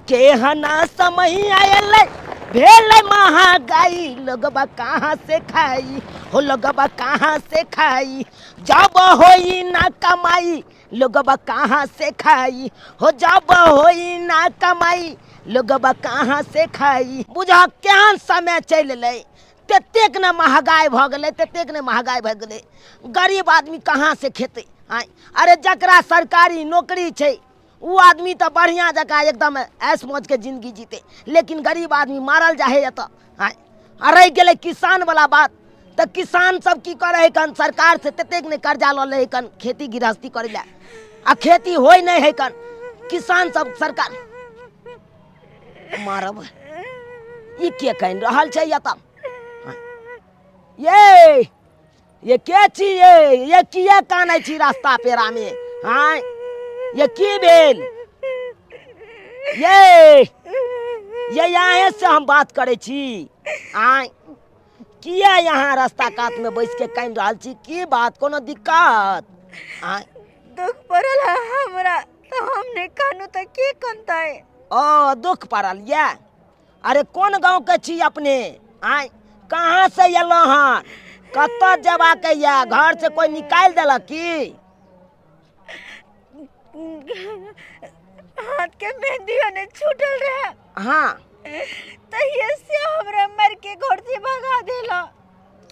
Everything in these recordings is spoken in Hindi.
केहना समय आयल भेल महंगाई लोगबा कहाँ से खाई हो लोगबा कहाँ से खाई जब होई ना कमाई लोगबा कहाँ से खाई हो जब होई ना कमाई लोगबा कहाँ से खाई बुझा केहन समय चल अलै ततेक ने महंगाई भ गेलै ततेक ने महंगाई भ गेलै गरीब आदमी कहाँ से खेतै आय अरे जकरा सरकारी नौकरी छै वो आदमी तो बढ़िया जगह एकदम ऐश मौज के जिंदगी जीते लेकिन गरीब आदमी मारल जाए रह गए किसान वाला बात तो किसान सब की करे है कन सरकार से ततेक ने कर्जा ल ले कन खेती गृहस्थी करे ला आ खेती होय नहीं है कन किसान सब सरकार मारब ई के कह रहल छै ये के छी ये किए कानै छी रास्ता पेरा में हाँ ये की भेल ये यहाँ से हम बात करे छी आय किया यहाँ रास्ता कात में बैस के कह रहल छी की बात कोनो दिक्कत आय दुख पड़ल है हमरा तो हमने कानू तो की कंता है ओ दुख पड़ल ये अरे कौन गांव के छी अपने आय कहाँ से एलो हन कत्ता जबा के या घर से कोई निकाल देलक की हाथ के मेहंदी ने छूटल रहे हाँ तहिए से हमरा मर के घर से भगा देला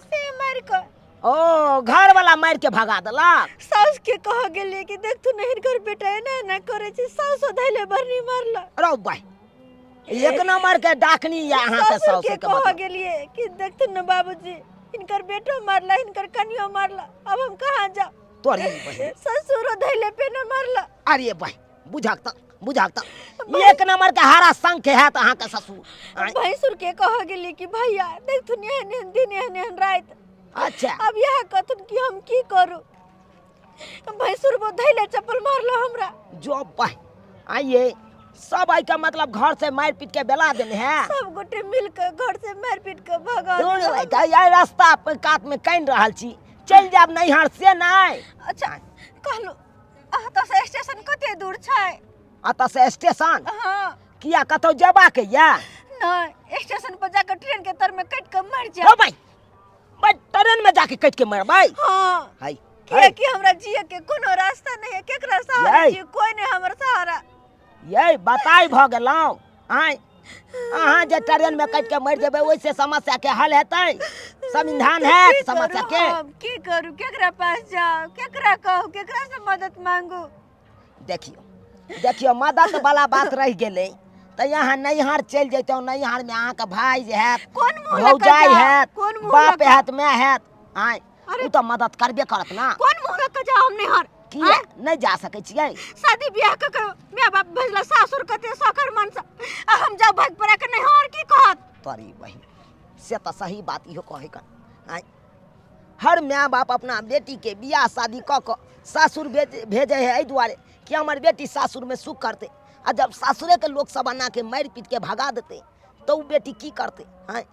से मर के ओ घर वाला मार के भगा देलक सास के कह गेलिए कि देख तू नहीं घर बेटा है ना करे छी सास धैले बरनी मारला रो भाई एक नंबर के डाकनी यहाँ के सास के कह गेलिए कि देख तू न बाबूजी इनकर बेटो मारला इनकर कनियो मारला अब हम कहां जा तोरी बहन ससुर धैले पे न मारला अरे भाई बुझाक एक नंबर के हारा संग के है अहाँ के ससुर भैंसुर के कह गेली कि भैया देख तू नेहन दिन नेहन रात अच्छा अब यह कथुन कि हम की करू भैंसुर वो धैले चप्पल मारला हमरा जो भाई आइए सब आई का मतलब घर से मार पीट के बेला देने हैं सब गोटे मिल के घर से मार पीट के भगा दोनों यार रास्ता पे कात में कहीं रहल छी चल जाब नैहर से नहीं अच्छा कहलो अत से स्टेशन कते दूर छै अत से स्टेशन हां किया कतो जबा के या नहीं स्टेशन पर जाकर ट्रेन के तर में कट के मर जा ओ भाई ट्रेन में जाके कट के मर भाई हां हाय कि हमरा जिए के कोनो रास्ता नहीं है केकरा सहारा जी कोई नहीं हमर सहारा ये बताई भ गेलौ आय अहाँ जे ट्रेन में कट के मर जेबे ओइसे समस्या के हल हेतै समाधान है समस्या के अब की करू केकरा पास जाओ केकरा कहू केकरा से मदद मांगू देखियो मदद वाला बात रह गेलै त यहाँ नैहर चल जैतौ नैहर में अहाँ के भाई जे है भौजाई है बाप है मैं है आय उ त मदद करबे करत ना कौन मुंह रख जा हम नैहर किया नहीं जा सकै छियै शादी ब्याह के माय बाप भेजला सासुर कते सखर मन से हम जा भाग पड़ा के नैहर की कहत तोरी बहिन से त सही बात इहो कहे कन आय हर माय बाप अपना बेटी के बियाह शादी क के सासुर भेजे है एहि दुआरे कि हमर बेटी सासुर में सुख करते आ जब सासुरे के लोग सब आना के मार पीट के भगा देते तो बेटी की करते आय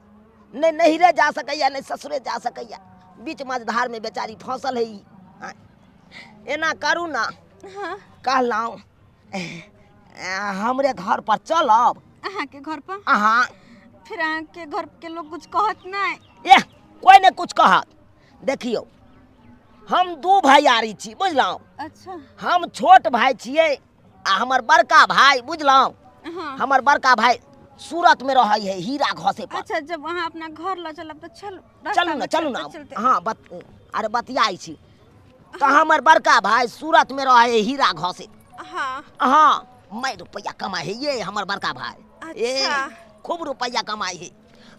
नहीं नहिरे जा सकैया नहीं ससुरे जा सकैया बीच मझधार में बेचारी फंसल है आय एना करू ना हां कहलौ हमरे घर पर चलब अहाँ के घर पर अहाँ फिर अहाँ के घर के लोग कुछ कहत नहीं कोई ने कुछ कहत देखियो हम दू भैयारी छी बुझलौ अच्छा हम छोट भाई छियै आ हमर बड़का भाई बुझलौ हां हमर बड़का भाई सूरत में रहै है हीरा घसे पर अच्छा जब वहां अपना घर ल चलब तो चलू ना हां अरे बतियाई छी तो हमर बड़का भाई सूरत में रहे है हीरा घसे हां मैं रुपया कमाए है ये हमर बड़का भाई अच्छा खूब रुपया कमाई है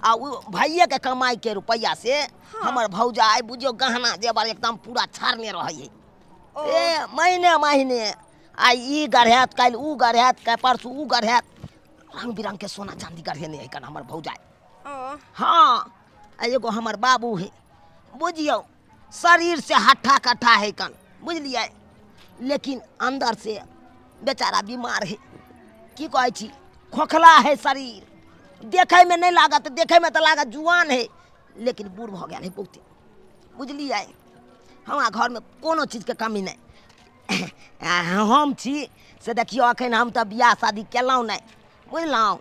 आ भैये के कमाई के रुपया से हमर भौजाई बुझियो गहना जेवर एकदम पूरा छारने रहे है महीने आई ई गढ़ैत कल ऊ गढ़ैत के परसू ऊ गढ़ैत रंग बिरंग के सोना चांदी गढ़ेने है कन हमर भौजाई हाँ एगो हमर बाबू है बुझियो शरीर से हट्ठा कट्ठा है कन बुझलिए लेकिन अंदर से बेचारा बीमार है की कहै छी खोखला है शरीर देखे में नहीं लागत देखे में तो लागत जुआन है लेकिन बूढ़ भ गया है बहुते बुझलिए हमारा घर में कोनो चीज के कमी नहीं हम छी से देखियो अखन हम तो बियाह शादी केलौं नहीं बुझलहुँ।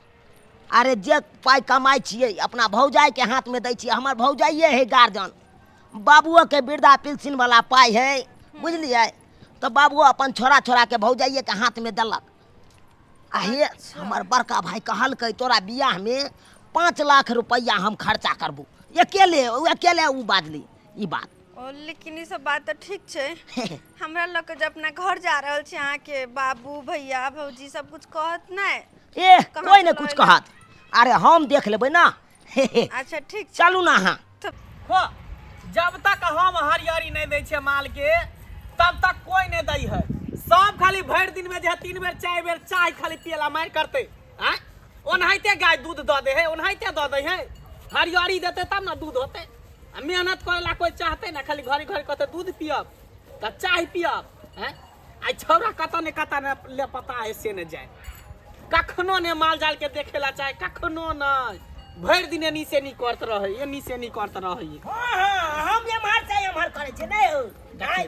अरे जे पाइ कमाइ छियै अपना भौजाइके हाथमे दै छियै। हमर भौजाइए है गार्जियन, बाबुओके वृद्धा पेंशन वाला पाइ है, बुझलियै। तो बाबुओ अपन छोरा छोराके भौजाइएके हाथमे देलक। आ हे हमर बड़का भाई कहलकै तोरा बियाहमे 5 लाख रुपया हम खर्चा करबू। अकेले उ बाजली ई बात। ओ लेकिन ई सब बात तो ठीक छै। हमरा लोग के जब अपना घर जा रहल छी अहाँ के बाबू भैया भौजी सब कुछ कहत नहीं? कोई ने कुछ कहत। अरे हम देख लेबै ना। अच्छा ठीक छै, चलू ना अहाँ। जब तक हम हरियरी नहीं दै छियै माल के तब तक कोई नहीं दै है। सब खाली भर दिन में जे 3 बेर 4 बेर चाय खाली पियला मार करते। ओनाहिते गाय दूध दे दे है, ओनाहिते दे दे है। हरियरी देते तब ना दूध होते। मेहनत करेला कोई चाहते ना, खाली घड़ी घड़ी कहते दूध पियब तो चाय पियब। आई छौरा कत ने ले पता है से न जाए, कखनो ने माल जाल के देखेला चाहे, कखनो नहीं। भर दिन एनी से नहीं करत रहे, एनी से नहीं करत रहे। हम एम्हर से एम्हर करे छै नहीं हो।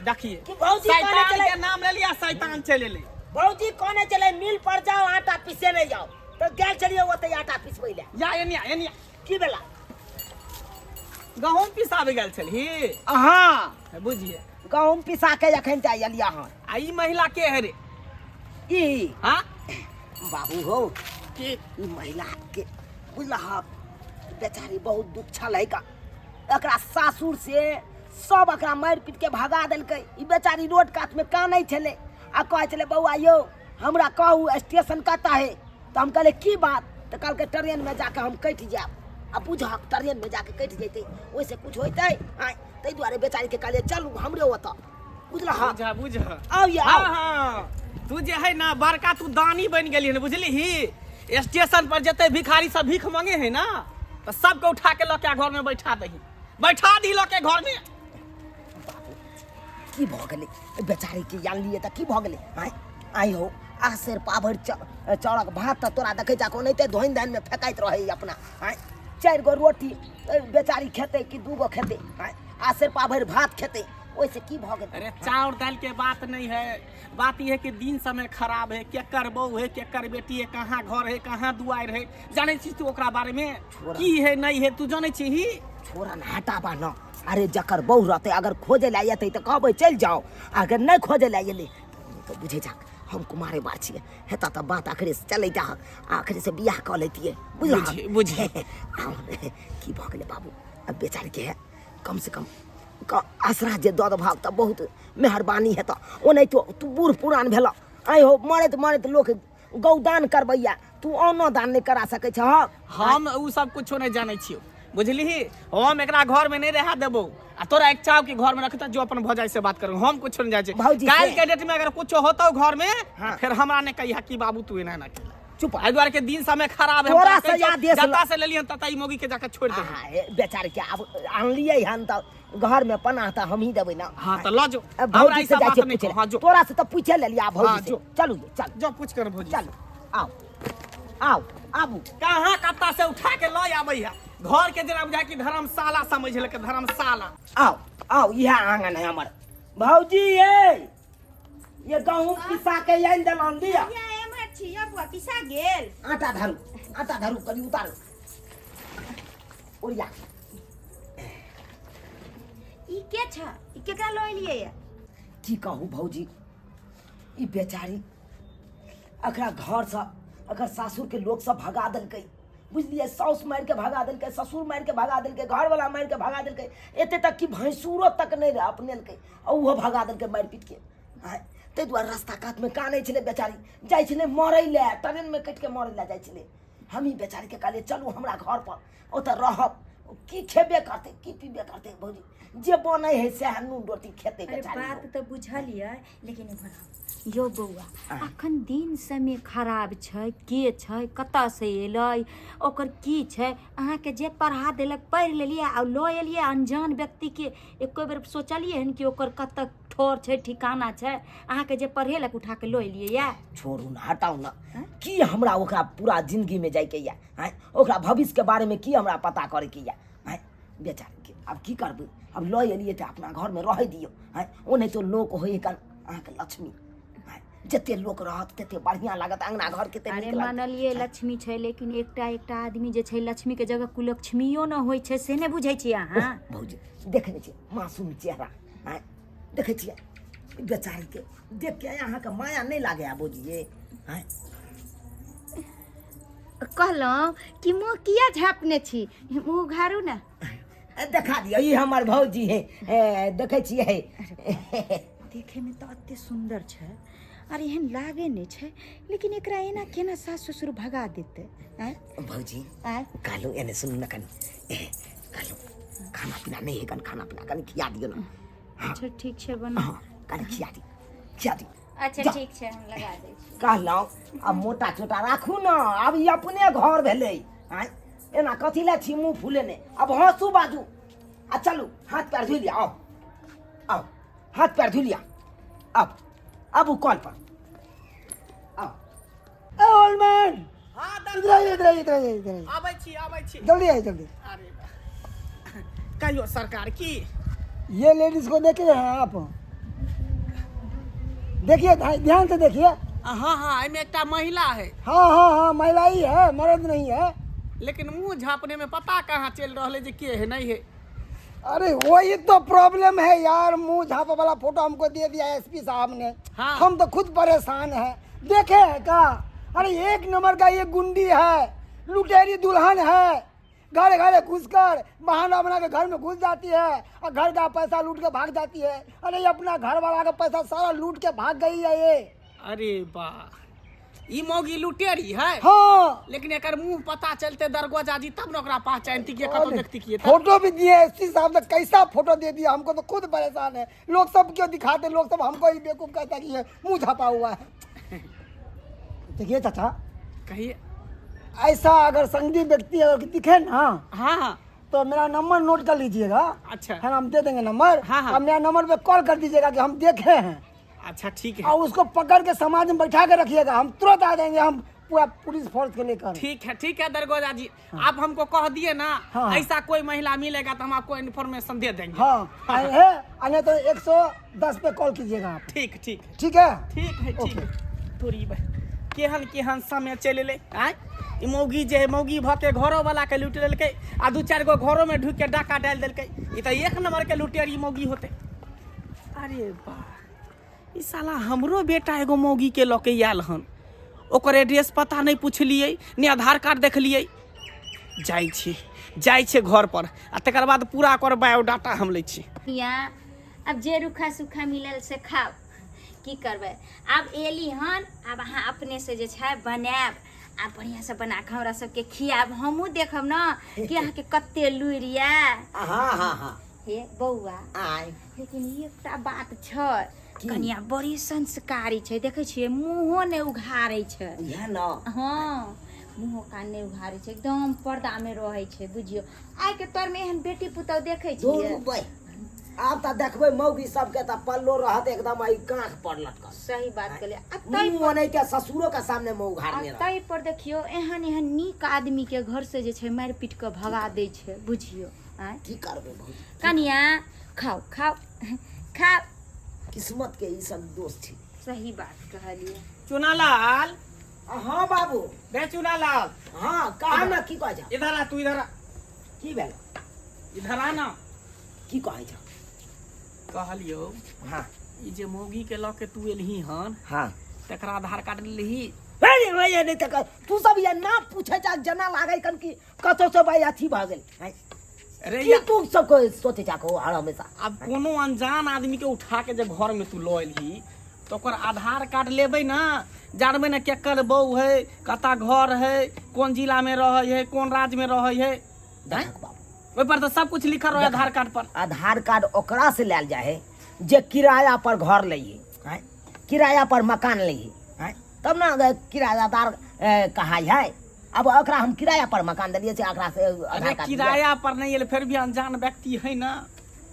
देखिए कि भौजी शैतान कहने के नाम ले लिया, शैतान चले ले। भौजी कहने चले मिल पर जाओ आटा पीसे नहीं जाओ, तो गेल चलिए ओते आटा पीसबै ले। या एनिया की बेला गहूम पिसाबे गेल छलही। हाँ बुझिए गहूम पिसा के अखन जाय एलिया हन। आ ई महिला के है रे? ई हां बाबू हो की ई महिला के बुझलहा बेचारी बहुत दुख छल है का। एकरा सासुर से सब एकरा मारि पीट के भगा देलकै। ई बेचारी रोड कात में कानै छले आ कहै छले बौआ यौ हमरा कहू स्टेशन कतऽ है। तो हम कहले की बात? तो कहलकै ट्रेन में जाके हम कटि जाएब। आ बुझक ट्रेन में जाके कटि जैते ओइसे कुछ होइतै? तै दुआरे बेचारी के कहले चलू हमरे ओतऽ, बुझलहा। बुझ आओ ये आओ। हां तू जे है ना बड़का तू दानी बन गेली है, बुझली ही। स्टेशन पर जते भिखारी सब भीख मांगे है ना, तो सबके उठा के लके घर में बैठा दी लके घर में। की भ गेलै बेचारी के जान लिए त की भ गेलै? आई हो आसेर पाभर चौड़क भात त तोरा देखै जा कोनैते धोइन धान में फेकाइत रहै अपना। 4 गो रोटी बेचारी खेते कि 2 गो खेते? आसेर पाभर भात खेते, ओइसे की भ गेलै? अरे चाउर दाल के बात नहीं है, बात यह है कि दिन समय खराब है। केकर बहू है, केकर बेटी है, कहाँ घर है, कहाँ दुआर है, जाने छी तू ओकरा बारे में की है नहीं है तू जाने छी ही? छोरा न हटाबा न। अरे जकर बहू रहते अगर खोजे ला एतै त कहबै चल जाओ, अगर नहीं खोजे ला एलै तो बुझे जा हम कुमारे बार छियै। हेता त बात आखिर से चलै जा, आखिर से बियाह क लेतियै, बुझे की भ गेलै बाबू? अब बेचारी के है कम से कम आसरा जे दद भाव त बहुत मेहरबानी है। तो ओ नहीं तो तू बूढ़ पुरान भेल आई हो मरत लोग गौदान करबैया, तू अन्न दान नहीं करा सकै छ। हम उ सब कुछो नहीं जाने छियो, बुझली। हम एकरा घर में नहीं रहा देबो आ तोरा एक चाव के घर में रखता जो अपन भौजाई से बात करूं। हम कुछ नहीं जाने छी। काल के डेट में अगर कुछ होतो घर में फिर हमरा ने कहिया कि बाबू तू एना ना केला। चुप है द्वार के दिन समय खराब है। तोरा से या देश जता से ले लियन तता ई मोगी के जाके छोड़ दे। बेचारी के अब आनलियै हन त घर में पना त हम ही देबै ना। हां त ल जो हमरा ई सब बात नहीं। हां जो तोरा से त पूछे ले लिया भौजी से। चलू चल जो पूछ कर भौजी। चल आओ आओ आबू। कहां कत्ता से उठा के ल आबै है घर के जना बुझा कि धर्मशाला समझ ले के धर्मशाला। आओ आओ यह आंगन है हमर। भौजी ये गहूम पिसा के आइन देलन दिया। छिया बुआ पिसा गेल। आटा धरू करी उतार ओरिया। ई के छ? ई केकरा लय लिए या? की कहू भौजी ई बेचारी अकरा घर से अगर सासुर के लोग सब भगा देलकै, बुझलिए। साउस मार के भगा देलकै, ससुर मार के भगा देलकै, घर वाला मार के भगा देलकै, एते तक कि भैंसुरो तक नहीं रह अपनेलकै और वो भगा देलकै मार पीट के। ते दुआरे रास्ता कात में कानै छलै बेचारी, जाइ छलै मरै ले, ट्रेन में कटि के मरै ले जाइ छलै। हम ही बेचारी के कहलिए चलू हमरा घर पर, ओतऽ रहब। की खेबे करते की पीबे करते भौजी, जे बनै है से नून रोटी खेते बेचारी। बात तो बुझलिए, लेकिन यो बौआ अखन दिन समय खराब छै, के छै, कतऽ से एलै, ओकर की छै, अहाँ के जे पढ़ा देलक पढ़ि लेलिए आ लऽ एलिए अनजान व्यक्ति के। एको बेर सोचलिए हन कि ओकर कतऽ ठोर छै, ठिकाना छै? अहाँ के जे पढ़ेलक उठा के लऽ एलिए या? छोड़ू ना, हटाऊ ना। की हमरा ओकरा पूरा जिंदगी में जाय के या? ओकरा भविष्य के बारे में की हमरा पता करे के या? बेचारी के अब की करबै? अब लऽ एलिए त अपना घर में रह दियो। ओ नहीं तो लोक होय कन अहाँ के लक्ष्मी जते लोग रहत तते बढ़िया लागत अंगना घर के अरे मानलिए लक्ष्मी छै, लेकिन एकटा आदमी जे छै लक्ष्मी के जगह कुलक्ष्मियो न होइ छै, से नहि बुझै छियै अहाँ? भौजी देखने छियै मासूम चेहरा, आँय देखै छियै बेचारी के देख के अहाँके माया नहीं लागे भौजी ये? कहलहुँ कि मुँह किया झाँपने छी, मुँह उघारू ना। देखा दियो ई हमर भौजी है, देखै छियै देखे में तो अते सुंदर छै और एहन लागे नहीं छै, लेकिन एकरा एना केना सास ससुर भगा देते? भौजी कालो एने सुन न कनी, कालो खाना पीना नहीं है, कन खाना पीना कनी खिया दियो ना। अच्छा ठीक छै बना, कनी खिया दी। अच्छा ठीक छै हम लगा दै छी। कहलहुँ अब मोटा चोटा राखू न, अब ई अपने घर भेलै, आँय एना कथी लए छी मुँह फुलेने? अब हँसू बाजू आ चलू हाथ पैर धो लिया, आओ हाथ पैर धो लिया, अब वो कॉल पर आओ। ओल्ड मैन हाँ इधर आबै छी जल्दी आइए जल्दी। अरे कहियो सरकार की ये लेडीज को देखे हैं आप? देखिए ध्यान से देखिए। हाँ एमे एकटा महिला है, हाँ महिला ही है, मर्द नहीं है। लेकिन मुंह झाँपने में पता कहाँ चल रहा है जे के है नहीं है। अरे वही तो प्रॉब्लम है यार, मुंह झापा वाला फोटो हमको दे दिया एसपी साहब ने। हाँ। हम तो खुद परेशान हैं। देखे है का? अरे एक नंबर का ये गुंडी है, लुटेरी दुल्हन है, घर घर घुसकर बहाना बना के घर में घुस जाती है और घर का पैसा लूट के भाग जाती है। अरे ये अपना घर वाला का पैसा सारा लूट के भाग गई है ये। अरे वाह, ई मौगी लुटेरी है। हाँ लेकिन एकर मुंह पता चलते दरगोजा जी तब न ओकरा पहचानती के कतो देखती किए। फोटो भी दिए एसपी साहब ने, कैसा फोटो दे दिया हमको, तो खुद परेशान है। लोग सब क्यों दिखाते, लोग सब हमको ही बेवकूफ कहता कि ये मुंह झापा हुआ है। देखिए चाचा, कहिए। ऐसा अगर संगी व्यक्ति अगर दिखे ना, हाँ तो मेरा नंबर नोट कर लीजिएगा। अच्छा है ना, हम दे देंगे नंबर। हाँ। और मेरा नंबर पे कॉल कर दीजिएगा कि हम देखे हैं, अच्छा ठीक है। और उसको पकड़ के समाज में बैठा के रखिएगा। हम तुरंत आ जाएंगे, हम पूरा पुलिस फोर्स के लेकर। ठीक है दरगोजा जी। आप हमको कह दिए ना, हाँ। ऐसा कोई महिला मिलेगा तो हम आपको इन्फॉर्मेशन दे देंगे। हाँ है तो 110 पे कॉल कीजिएगा आप। ठीक ठीक है। ठीक है। तोरी केहन समय चले ले आय। ई मौगी जे मौगी भ के घरो वाला के लूट लेलकै, आ 2-4 गो घरों में ढुक के डाका डाल देलकै। ई तो एक नंबर के लुटेरी मौगी होते। अरे वाह, ई साला हमरो बेटा एगो मौगी के लके आयल हन, ओकर एड्रेस पता नहीं पुछलिए, ने आधार कार्ड देखलिए। जाइ छै घर पर, आ तकर बाद पूरा ओकर बायोडाटा हम लै छी। यहाँ अब जे रूखा सूखा मिलल से खाओ, की करबै। आब एली हन, आब अहाँ अपने से जे छै बनायब, आ बढ़िया से बना के हमरा सबके खियाब। हमहूँ देखब ना कि अहाँके कते लुरि ये। हाँ हे बौआ, आय लेकिन एकटा बात छै, कनिया बड़ी संस्कारी छै, देखै छियै मुँहो नहि उघारै छै। इहे ना। हाँ, मुँहो कान नहि उघारै छै, एकदम पर्दा में रहै छै। बुझियो आइ के तौर में एहन बेटी पुतौह देखै छियै। आब तऽ देखबै मौगी सबके तऽ पल्लो रहत एकदम आई कांख पर लटकल। सही बात कहलियै। मुंह नहीं के ससुरो के सामने मुंह उघारने रह। तै पर देखियो एहन नीक आदमी के घर से जे छै मारि पीट के भगा दै छै। बुझियो आय की करबै भौजी। कनिया खाओ किस्मत के ई सब दोस्त छी। सही बात कहलिए। चुनालाल। हाँ बाबू। बे चुनालाल। हाँ कहा ना, की कहै छ? इधर आ, तू इधर आ। की भेल? इधर आ ना। की कहै छ? कहलियो हाँ ई जे मौगी के ल के तू एलही हन, हाँ तकरा आधार कार्ड लेही। अरे भैया नहीं तक तू सब ये ना पूछे जा, जना लागे कन की कतो से भाई अथी भ गेल। अरे की तू सब को सोचे जा को हमेशा। अब कोनो अनजान आदमी के उठा के जब घर में तू ल एलही, तो ओकर आधार कार्ड लेबै ना, जानबै ना केकर बहू है, कता घर है, कौन जिला में रहै है, कौन राज्य में रहै है। देख बाबू, ओहि पर तो सब कुछ लिखल रहे आधार कार्ड पर। आधार कार्ड ओकरा से लेल जाए है जे किराया पर घर लइए, किराया पर मकान लइए, तब ना किरायादार कहाई है। अब ओकरा हम किराया पर मकान दिलिए से ओकरा से अरे किराया पर नहीं एले, फिर भी अनजान व्यक्ति है ना,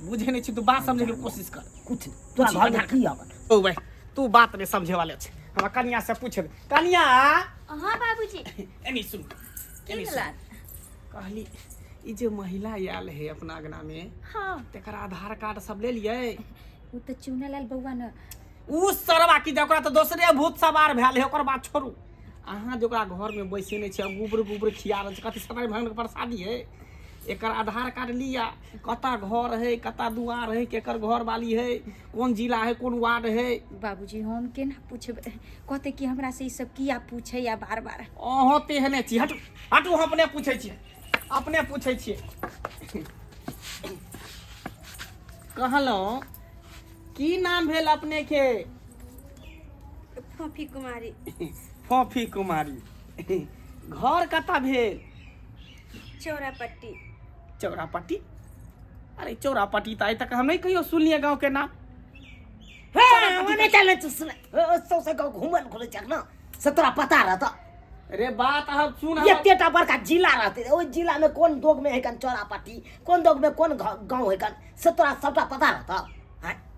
बुझे नहीं छी। तू बात समझे के कोशिश कर। कुछ तोरा घर में की होगा? ओ भाई तू बात नहीं समझे वाले छे। हमरा कन्या से पूछ दे। कन्या। हाँ बाबूजी। एनी सुन, एनी सुन। कहली ई जे महिला आयल है अपना अंगना में, हाँ तेकर आधार कार्ड सब ले लिए। वो तो चुनालाल बउआ न उ सरवा की जकरा तो दोसरे भूत सवार भेल है, ओकर बात छोड़ू। अहाँ जकरा घर में बैसेने छी, गुबर खिया रहल छी, कथी सत्यनारायण भगवान के प्रसादी है। एकर आधार कार्ड लिया, कता घर है, कता दुआर है, केकर घर वाली है, कौन जिला है, कौन वार्ड है। बाबूजी हम केना पूछबै, कहते कि हमरा से ई सब किया पूछे या बार बार। अहाँ तेहने छी, हटू हटू, हम अपने पूछे छियै, अपने पूछे छियै। कहलहुँ की नाम भेल अपने के? फॉफी कुमारी। फॉफी कुमारी। घर कता भेल? चौरापट्टी। चौरापट्टी? अरे चौरापट्टी तो आइ तक हम नहीं कहियो सुनलिए गांव के नाम। मैंने चले तो सुने सौसे गाँव घूमल खोले चक ना से तोरा पता रहता। अरे बात अब सुन, ये तेटा बड़का जिला रहते, ओइ जिला में कौन दोग में है कन चौरापट्टी, कौन दोग में कौन गाँव है कन से तोरा सबटा पता रहता।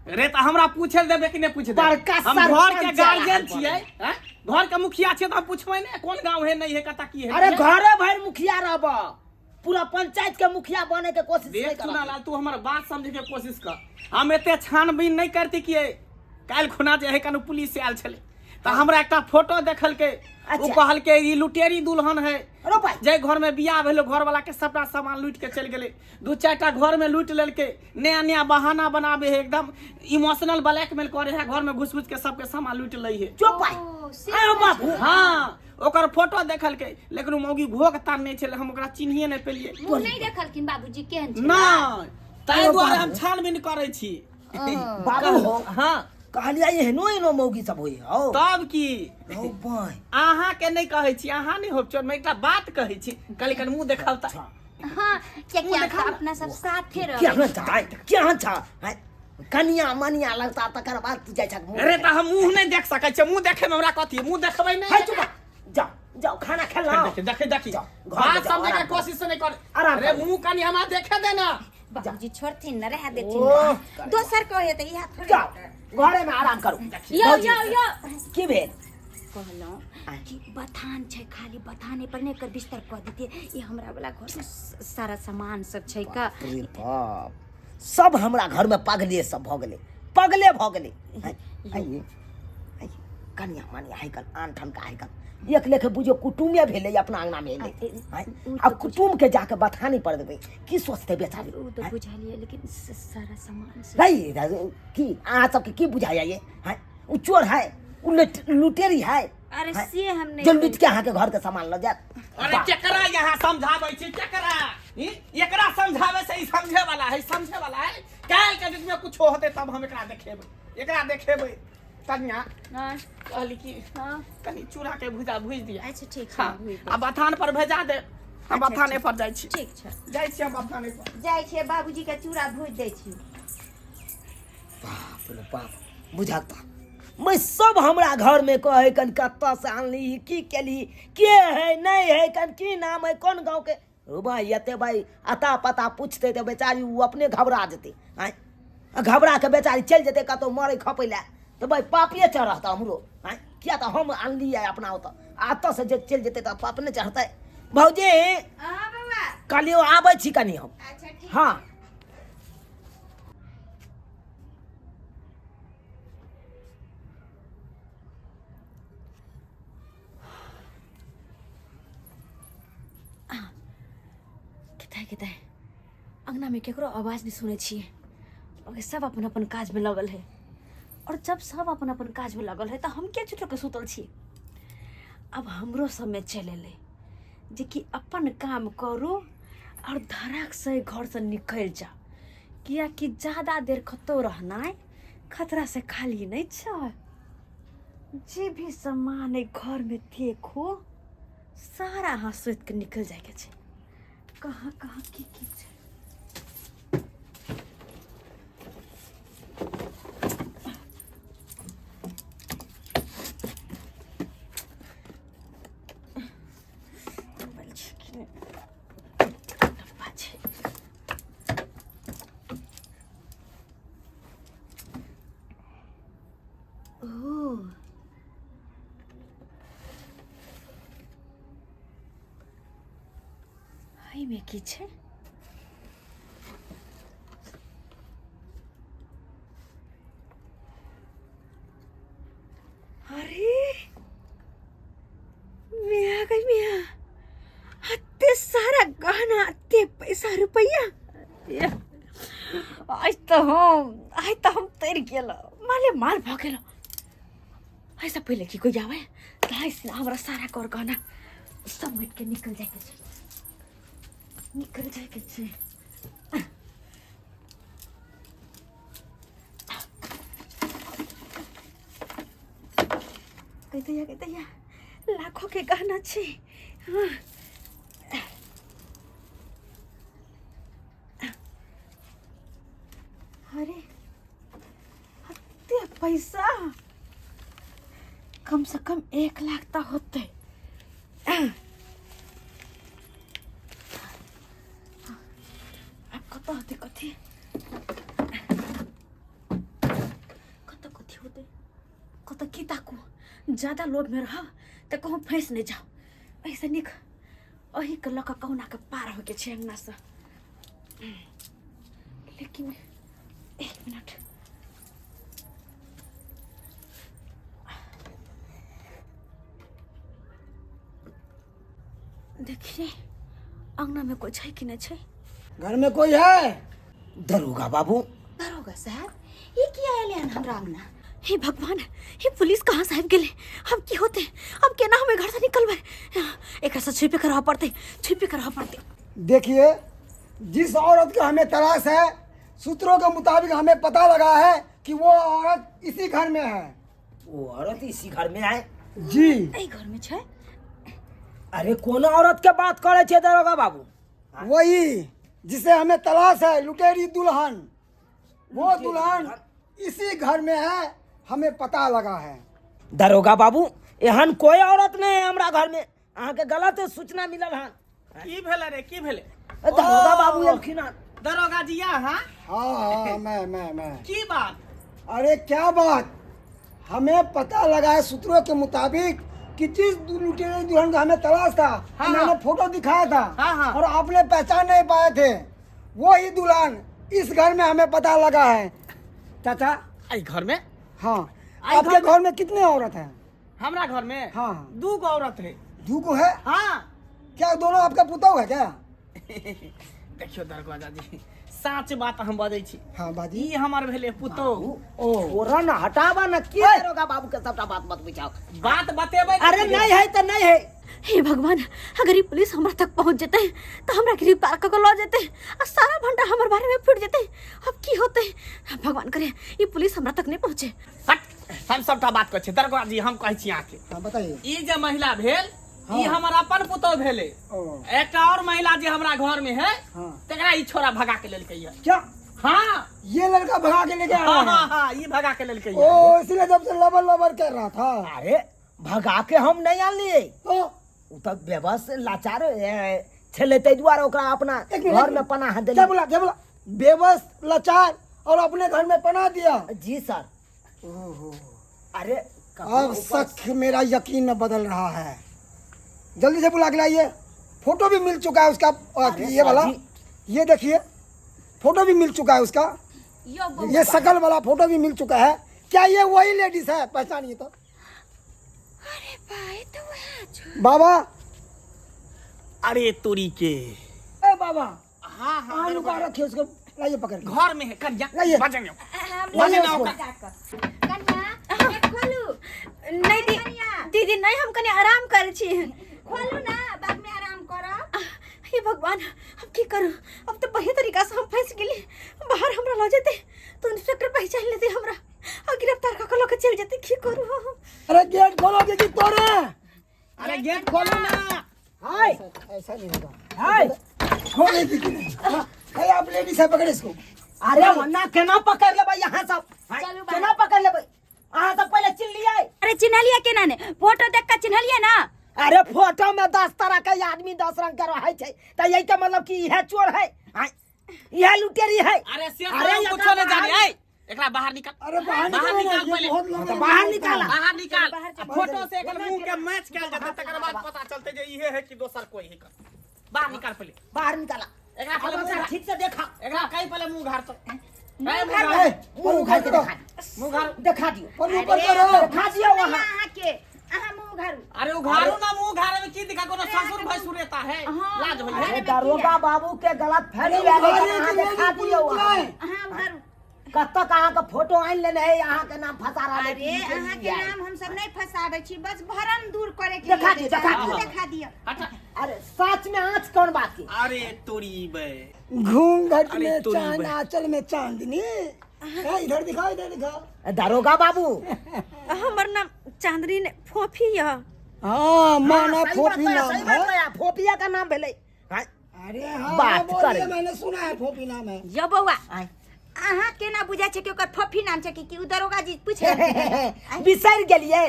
अरे तो हमरा पूछे देबे कि नहीं पूछे बड़का हम घर के सरपंच गार्जियन है। छियै, हैं? घर के मुखिया छियै तो हम पूछबै ने कौन गांव है नहीं है कता की है। अरे घरे भर मुखिया रहब, पूरा पंचायत के मुखिया बने के कोशिश नहीं देख सुना कर। लाल, तू हमर बात समझे के कोशिश कर। हम एते छानबीन नहीं करती कि काल खुना जे है कनु पुलिस आयल छले तो हमरा एकटा फोटो देखल के, उ कहल के ई लुटेरी दुल्हन है। अरे भाई जे घर में बियाह भेलो घर वाला के सबटा सामान लूट के चल गेले, दू चारटा घर में लूट लेल के, नया नया बहाना बनाबे है, एकदम इमोशनल ब्लैकमेल करे है, घर में घुस घुस के सबके सामान लूट लई है। चुप भाई, अरे बाबू हाँ ओकर फोटो देखल के, लेकिन मौगी भोग तान नहीं छले, हम ओकरा चिन्हिए नहीं पेलिए। मुंह नहीं देखलखिन बाबूजी केहन छै। नहीं ताहि दुआरे हम छानबीन करे छी। बाबू हो हाँ कहलिया एहनो एहनो मौगी सब होई हो। तब की ओ भाई अहाँ के नहीं कहै छी, अहाँ नहीं होब चोर, मैं एकटा बात कहै छी, कल कन मुंह देखावता। हाँ क्या अपना सब साथे रह। क्या था कनिया मनिया लगता तकर बाद तू जाय छक। अरे तो हम मुंह नहीं देख सकै छी, मुंह देखे में हमरा कथी, मुंह देखबै नहीं। है चुप जाओ जाओ खाना खा लो। देखे देखी जाओ, घर बात में जाओ, समझे के आराम कोशिश नहीं कर। आराम अरे करो। मुंह कनी हमरा देखे देना। बाबूजी छोड़थिन न रह ओह, देथिन, दोसर कहे त इहा थोड़े। जाओ घरे में आराम करू। यो यो यो की भेल? कहलौं कि बथान छै, खाली बथाने पर ने कर बिस्तर क देतिए। ये हमरा वाला घर में सारा सामान सब छै का। अरे बाप, सब हमरा घर में पगले सब भ गेले, पगले भ गेले। आइए कनिया मनिया है कल आन ठन का है कल एक लेखे बुझो कुटुम्बे भेले अपना अंगना में एले। अब कुटुम्ब के जाके बथानी पड़ देबे की सोचते बेचारे। उ तो बुझालिए लेकिन सारा सामान सब नहीं की अहाँ सबके की बुझाया ये है? उ चोर है, उ लुटेरी है। अरे से हम नहीं जो लूट के अहाँ के घर के सामान ल जात। अरे केकरा यहाँ समझाबै छी, केकरा एकरा समझावे से ई समझे वाला है, समझे वाला है। काल के दिन में कुछ होते तब हम एकरा देखेबै। कन्या हां कहली कि हां कनी चूड़ा के भुजा भुज दिया। अच्छा ठीक हाँ है आ बथान पर भेजा दे, हम अच्छा, बथाने ठीक। पर जाइ छी, ठीक छै जाइ छी हम बथाने पर। जाय छै बाबूजी के चूड़ा भूज दै छी। बाप रे बाप, बुझाता मैं सब हमरा घर में कहे कन कत्ता से आनली, की केली, के है नहीं है कन, की नाम है, कौन गांव के। ओ भाई यते भाई अता पता पूछते तो बेचारी वो अपने घबरा जेते। हैं घबरा के बेचारी चल जेते कतो मरे खपैला तो भाई पापिए चढ़ता हमरो। हैं किया तो हम आनली है अपना होता आता से जे चल जेते तो पाप ने चढ़ते। भौजी हां बउआ कालियो आबै छी कनी हम। अच्छा ठीक। हाँ किता अंगना में केकरो आवाज नहीं सुने छिए, और सब अपन अपन काज में लगल है। और जब सब अपन अपन काज में लगल है तो हम क्या चुटो के सुतल छी। अब हमरो सब में चले ले जे कि अपन काम करू और धड़क से घर से निकल जा, किया कि ज्यादा देर कतो रहना खतरा से खाली नहीं छ। जे भी सामान है घर में देखो सारा हाथ सोच के निकल जाए के छै। कहाँ कहाँ की छै। में की छै। सारा गहना ते पैसा रुपया आज तो हम तैर गेल माले माल भगेल ऐसा पहले कि कोई आवे तो हमारा सारा कर गहना समेट के निकल जाए कहते लाखों के गहना छे हाँ। अरे हत्ते पैसा कम से कम 1 लाख तो होते कत होते कथी होते कत की ताकू ज्यादा लोभ में रह तो कहूँ फंस नहीं जाओ ऐसे निक अही के लक कहुना के पार हो के अंगना से लेकिन 1 मिनट देखिए अंगना में कोई है कि नहीं है घर में कोई है? दरोगा बाबू। दरोगा साहब ये क्या आया हमरा अंगना? हे भगवान हे पुलिस कहाँ साहब गेले हम की होते अब केना हमें घर से निकलबे एक से छिपे करवा पड़ते देखिए जिस औरत की हमें तलाश है सूत्रों के मुताबिक हमें पता लगा है कि वो औरत इसी घर में है। वो औरत इसी घर में है जी ए घर में छे अरे कौन औरत के बात करे छे दरोगा बाबू? वही जिसे हमें तलाश है लुटेरी दुल्हन वो दुल्हन इसी घर में है हमें पता लगा है। दरोगा बाबू एहन कोई औरत नहीं है हमरा घर में अहाँ के गलत सूचना मिलल है। की भेले रे की भेले? दरोगा बाबू एलखिन दरोगा जिया हाँ हाँ मैं की बात? अरे क्या बात हमें पता लगा है सूत्रों के मुताबिक कि जिस लुटेरी दुल्हन का हमें तलाश था हाँ, मैंने हाँ। फोटो दिखाया था हाँ। और आपने पहचान नहीं पाए थे वो ही दुल्हन इस घर में हमें पता लगा है। चाचा आई घर में हाँ आई आपके घर घर में कितने औरत हैं? हमरा घर में हाँ 2 गो औरत है। 2 को है? हाँ क्या दोनों आपका पुतौ है क्या? देखियो दरोगा जी सच बात हम बजै छी। हाँ बाजी ई हमर भेले पुतो ओरा न हटावा न की दरोगा बाबू के सबटा बात मत बुझाओ। बात बतेबै अरे नहीं है तो नहीं है। हे भगवान अगर ये पुलिस हमरा तक पहुंच जेते तो हमरा गिरफ्तार कर लो जेते और सारा भंडा हमर बारे में फूट जेते अब की होते भगवान करे ये पुलिस हमरा तक नहीं पहुंचे। हम सबटा बात कहै छी दरोगा जी हम कहै छी आके हाँ बताइए। ई जे महिला भेल हाँ। ई हमर अपन पुतो भेले एक और महिला जे हमरा घर में है हाँ। तकरा ई छोरा भगा के लेलकै है। क्या हाँ ये लड़का भगा के लेके आया है? हाँ ई भगा के लेलकै है। ओ इसलिए जब से लबर कर रहा था। अरे भगा के हम नहीं आनलिए तो उ तक बेबस लाचार छले तै दुआरे ओकरा अपना एक मिनट, घर में पनाह क्या देली। बोला बेबस लाचार और अपने घर में पना दिया। जी सर। अरे अब शक मेरा यकीन न बदल रहा है। जल्दी से बुला के लाइए। फोटो भी मिल चुका है उसका ये वाला ये देखिए फोटो भी मिल चुका है उसका ये शकल वाला फोटो भी मिल चुका है। क्या ये वही लेडीज है? पहचानिए तो। अरे भाई तो वो बाबा अरे तोरी के ए बाबा हाँ हाँ आलू का रखिए उसको लाइए पकड़ के। घर में है कन्या लाइए। बजंगे लाइए ना उसको। नहीं दीदी नहीं हम कने आराम कर छी खोलू ना बाद में आराम करो। हे भगवान अब की करूं अब तो बढ़िया तरीका से हम फंस गेली बाहर हमरा लो जेते तो इंस्पेक्टर पहचान लेते हमरा और गिरफ्तार कर लो के चल जेते की करूं। अरे गेट खोलोगे कि तोड़े? अरे गेट खोलो ना। हाय ऐसा नहीं होगा। हाय खोले कि नहीं? है आप लेडीज है पकड़े इसको। अरे वन्ना केना पकड़ लेबै यहाँ सब? केना पकड़ लेबै? अहाँ सब पहले चिन्ह लिया। अरे चिन्ह लिया केना ने? फोटो देख के चिन्ह लिया ना। अरे फोटो में 10 तरह के आदमी 10 रंग के रहै छै त यही के मतलब कि यह चोर है यह लुटेरी है। अरे से अरे कुछ एकरा नहीं जाने बाहर- ए एकरा बाहर निकाल। अरे बाहर बाहर निकालो ना, निकाल ये पहले। बहुत लोग हैं। बाहर निकाला। बाहर निकाल बाहर फोटो से एकर मुंह के मैच कैल जाते तकर बाद पता चलते जे इहे है कि दोसर कोई है। बाहर निकाल पहले बाहर निकाला। एकरा पहले अब मुंह घार। ठीक से देखा। एकरा कई पहले मुंह घार तो मुंह उघार के दिखा। मुंह घार दिखा दियो। पर ऊपर करो। दिखा दियो वहाँ। यहाँ के अहाँ मुंह घारू। अरे उघारू ना मुंह घारे में की दिखा कोनो ससुर भसुर एता है हाँ, लाज होई अरे है दरोगा बाबू के गलत फहमी दिखा दियो हाँ उधर कत कहाँ का फोटो आइन लेने है यहाँ के नाम फंसा रहा अरे अहाँ के नाम हम सब नहीं फंसाबै छी, बस भरम दूर करे के देखा लिए दियो, देखा देखा दियो। देखा दियो। हटा अरे सच में आँच कौन बात की अरे तोरी बे घूंघट अरे में तोरी चांद बहन। आंचल में चांदनी। इधर दिखाओ, इधर दिखाओ। दरोगा बाबू हमर नाम चांदनी ने फोफी है। हाँ माना सही फोफी बात नाम सही है। बात है, फोफिया का नाम भेलै हाँ? अरे हाँ बात बोलिए, करे। मैंने सुना है फोफी नाम है। यो बौआ आय। अहाँ केना बुझा छै कि ओकर फोफी नाम छै कि उ दरोगा जी पूछ रहल बिसर गेलिए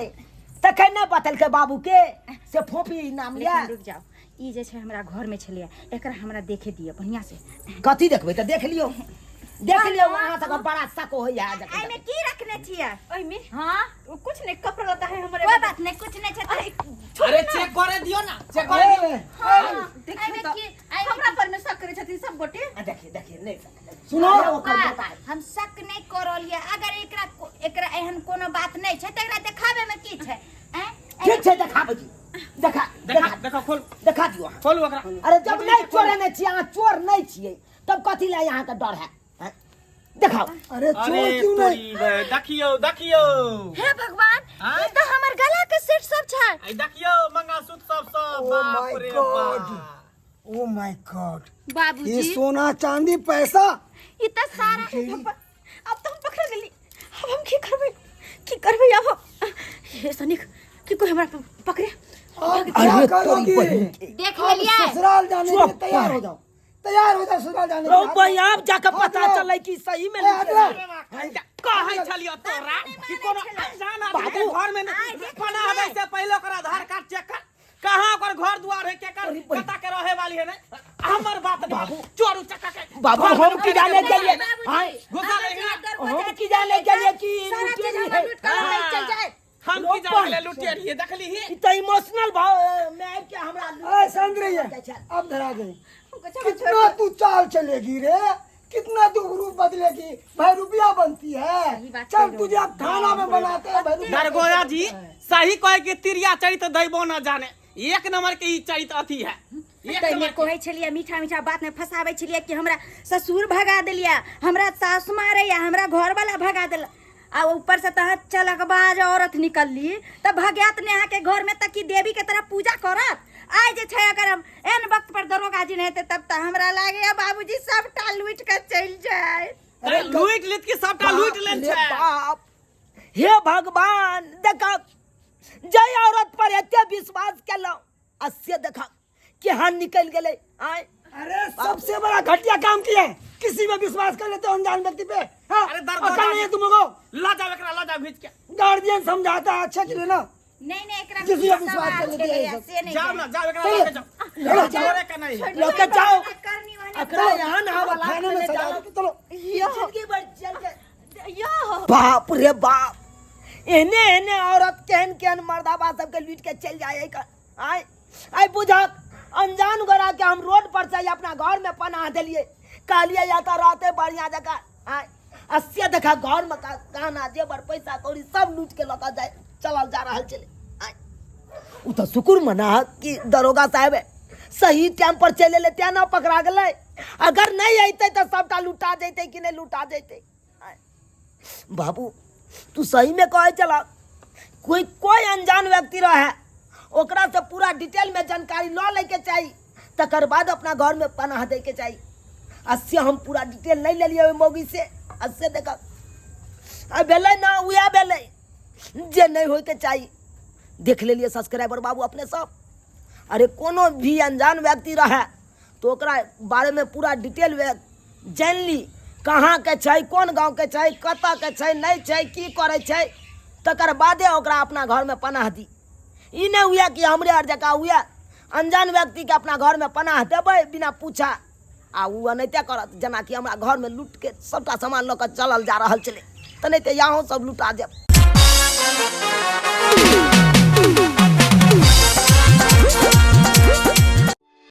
तखन न बतलकै बाबू के से फोफी नाम लिया लेकिन रुक जाओ, ई जे छै हमरा घर में छलिए, एकरा हमरा देखे दियो बढ़िया से। कथी देखबै तऽ देख लियो वहाँ तक बड़ा शक होइया आई में की रखने छियै? ओइ में हाँ कुछ नहीं कपड़ा लता है हमारे। कोई बात नहीं, कुछ नहीं छै। अरे चेक करे दियो ना चेक करे दियो आई में की आई हमरा पर में शक करे छथिन सब गोटे। देखिए देखिए नहीं सुनो, हम शक नहीं करलिए। अगर एकरा एहन कोनो बात नहीं छै त एकरा देखाबे में की छै? ठीक छै देखाबै छी देखा देखा देखा खोल देखा दियो अहाँ। खोलू ओकरा अरे जब नहीं चोरे नहीं छियै अहाँ चोर नहीं छियै तब कथी ला यहाँ का डर है हैं? देखाओ अरे चोर अरे क्यों तोरी नहीं? बे देखियो देखियो हे भगवान, आय? ई तो हमर गला के सेट सब छै। आई देखियो मंगलसूत्र सब सब Oh बाप my रे God. बाप ओ माय गॉड, ये बाबूजी सोना चांदी पैसा ई त सारा अब तो हम पकड़ गेली। अब हम की करबै अब हम हे सनिक कि कोई हमरा पकड़े। आप क्या करोगी? देख आप लिया ससुराल जाने के लिए चुप तैयार हो जाओ, तैयार हो जाओ ससुराल जाने के ओ लिए। भाई आप जाकर पता चले कि सही में कहै छलियो तोरा कि कोनो अनजान आदमी घर में पना आबै से पहिले ओकर आधार कार्ड चेक कर कहां ओकर घर दुआर है केकर पता के रहे वाली है ना हमर बात बाबू चोर चक्का के बाबू हम की जाने के लिए हाँ घुसा लेगा हम की जाने के लिए कि सारा चीज लुटेरी हमर है लूट कर चल जाए। हम की जाने ले लुटेरी है देखली ही ई तो इमोशनल भाव में क्या हमरा अरे समझ रही है, अब धरा गई। कितना तू चाल चलेगी रे, कितना तू रूप बदलेगी भाई, रुपया बनती है। चल तुझे अब थाना में बनाते हैं भाई, रुपया दरगोया जी सही कहे कि तिरिया चरित दैबो न जाने एक नंबर के ई चरित अथी है एक तैने नंबर कहै छलिए मीठा मीठा बात में फंसाबै छलिए कि हमरा ससुर भगा देलिया, हमरा सास मारैया, हमरा घर वाला भगा देला। आ ऊपर से तह चलकबाज औरत निकलली तब भगात ने अहाँ के घर में तक की देवी के तरह पूजा करत। आइ जे छै अगर हम एन वक्त पर दरोगा जी नहीं हेते तब त हमरा लागे बाबूजी सबटा लूट के चल जाए। अरे लूट लेत के सबटा लूट ले रे छै बाप हे भगवान देखा जय औरत पर एते विश्वास केलौ अस्य देखा केहन निकल गेलै आय अरे सबसे बड़ा घटिया काम किया है, किसी में विश्वास कर लेते हो अनजान व्यक्ति पे। हाँ? अरे दर्द अकल नहीं है तुम लोगों को? ला जाओ एकरा ला जाओ भीज के गार्जियन समझाता है अच्छा के लिए ना। नहीं नहीं एकरा किसी पे विश्वास कर लेते हैं से नहीं जाओ ना जाओ एकरा चलो। लेके जाओ चोरे का नहीं है लेके जाओ करनी वाली अकड़ा यहाँ ना वाला थाने में सजा दो, चलो। जिंदगी भर चल के यो बाप रे बाप एने एने औरत केहन केहन मर्दाबा सबके लूट के चल जाए आय आय बुझक अनजान गोरा के हम रोड पर से अपना घर में पनाह दिलिए कहलिए या तो रहते बढ़िया जगह आय अस्सी देखा घर में गहना जेवर पैसा कौड़ी सब लूट के लगा जाए चलल जा रहा चले आय उ तो शुक्र मना कि दरोगा साहब सही टाइम पर चले ले त्या ना पकड़ा गए। अगर नहीं अते तो सबटा लुटा जैते कि नहीं लुटा जैते। बाबू तू सही में कहे चला कोई अनजान व्यक्ति रहे ओकरा से पूरा डिटेल में जानकारी ल लेके चाहिए तकर बाद अपना घर में पनाह दे के चाहिए। अस्से हम पूरा डिटेल नहीं ले लिए मौगी से अस्से देखा अब भेलै ना उया भेलै जे नहीं होय के चाहिए देख ले लिए सब्सक्राइबर बाबू अपने सब। अरे कोनो भी अनजान व्यक्ति रहे तो ओकरा बारे में पूरा डिटेल जान ली कहाँ के छै कोन गांव के छै कतऽ के छै नहीं छै की करे छै तकर बादे ओकरा अपना घर में पनाह दी। ई नहीं हुआ कि हमरे हर जगह हुआ अनजान व्यक्ति के अपना घर में पनाह देबै बिना पूछा आ उ अनैते करत जना कि हमरा घर में लूट के सबटा सामान लऽ कऽ चलल जा रहल छलै तऽ नहीं तऽ यहाँ सब लुटा देब।